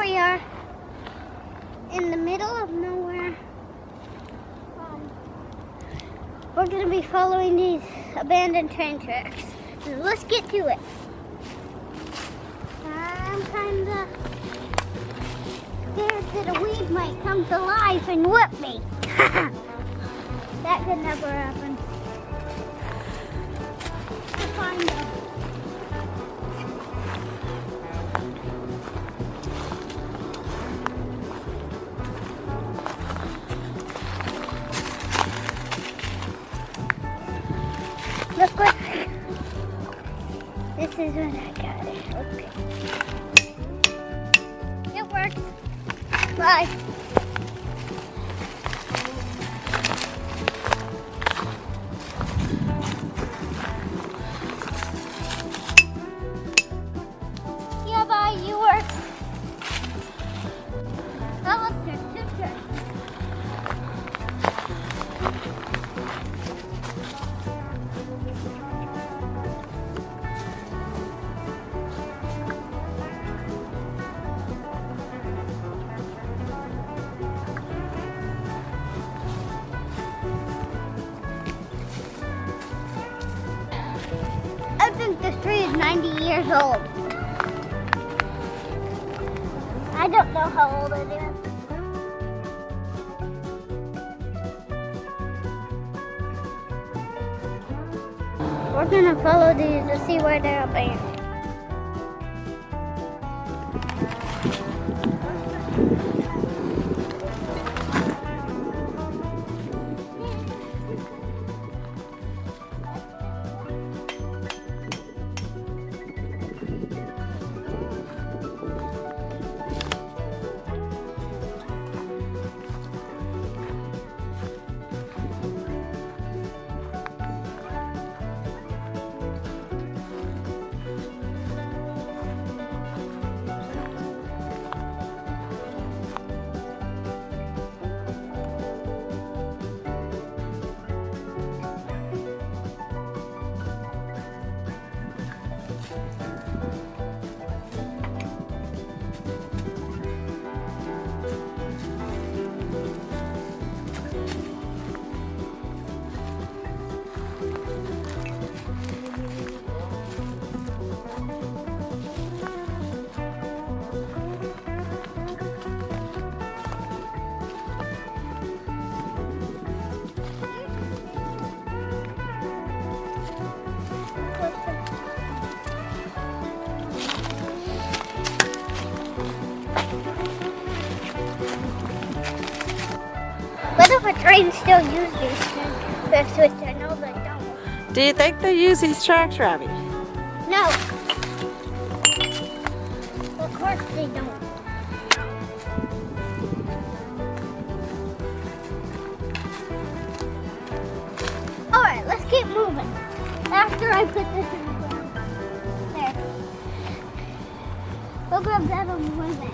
we are in the middle of nowhere. We're going to be following these abandoned train tracks. So let's get to it. I'm kind of scared that a weed might come to life and whip me. That could never happen. Let's find them. Look what this is what I got it. Okay. It works. Bye. Yeah, bye, you work. Oh, look, there's two tracks. I think this tree is 90 years old. I don't know how old it is. We're gonna follow these to see where they're abandoned. What if a train still use these tracks, which I know they don't? Do you think they use these tracks, Robbie? No. Of course they don't. Alright, let's keep moving. After I put this in the ground. There. We'll grab that on the way back.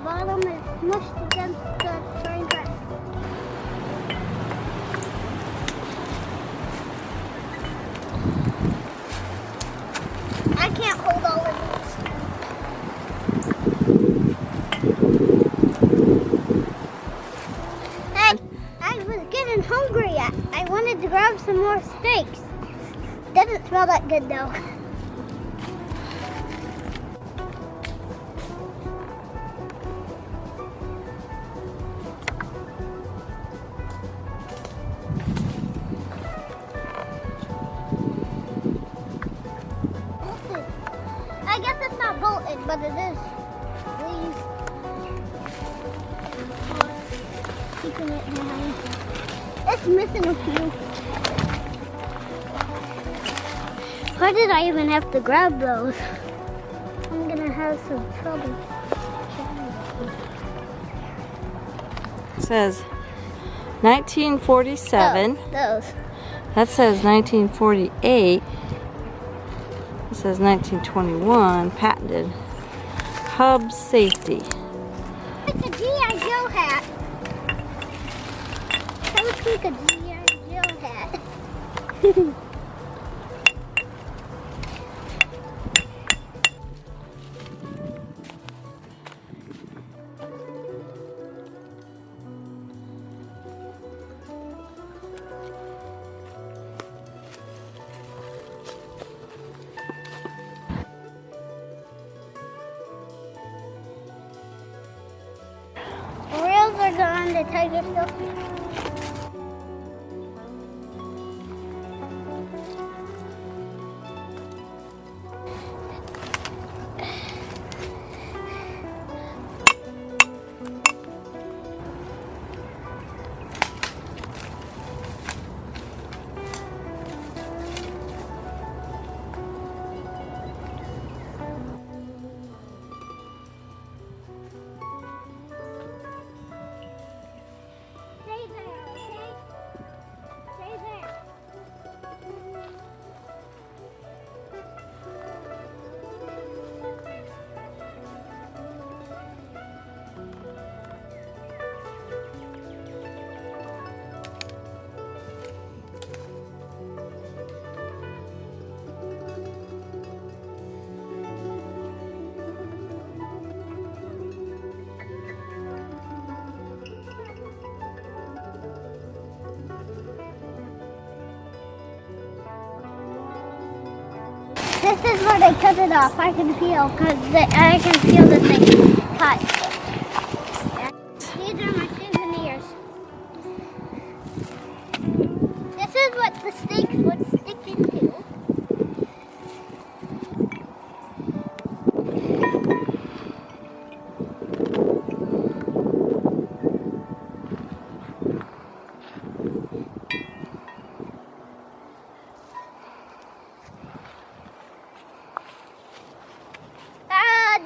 Bottom is mushed against the train track. I can't hold all of these. I was getting hungry. I wanted to grab some more steaks. Doesn't smell that good though. I guess it's not bolted, but it is. Please. keeping it behind. It's missing a few. Why did I even have to grab those? I'm gonna have some trouble. It says 1947. Those. That says 1948. It says 1921. Patented. Hub safety. It's a G.I. Joe hat. That looks like a G.I. Joe hat. Rails are gone, the tiger's still here. Stay there, okay? Stay there. This is where they cut it off. I can feel I can feel the thing cut. These are my souvenirs. This is what the steaks would stick into.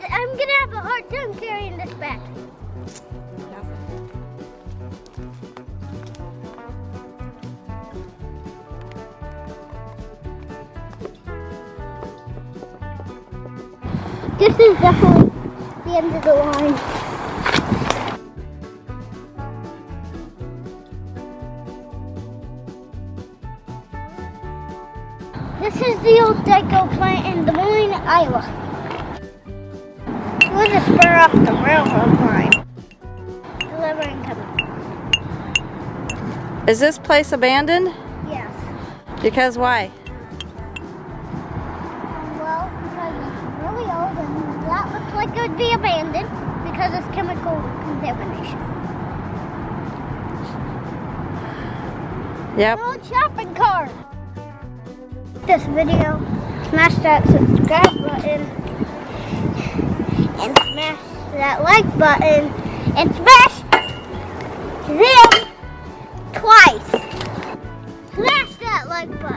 I'm gonna have a hard time carrying this back. This is definitely the end of the line. This is the old Deco plant in Des Moines, Iowa. It was a spur off the railroad line. Delivering coming. Is this place abandoned? Yes. Because why? Well, because it's really old and that looks like it would be abandoned because it's chemical contamination. Yep. An old shopping cart. This video, smash that subscribe button and smash that like button and smash them twice. Smash that like button.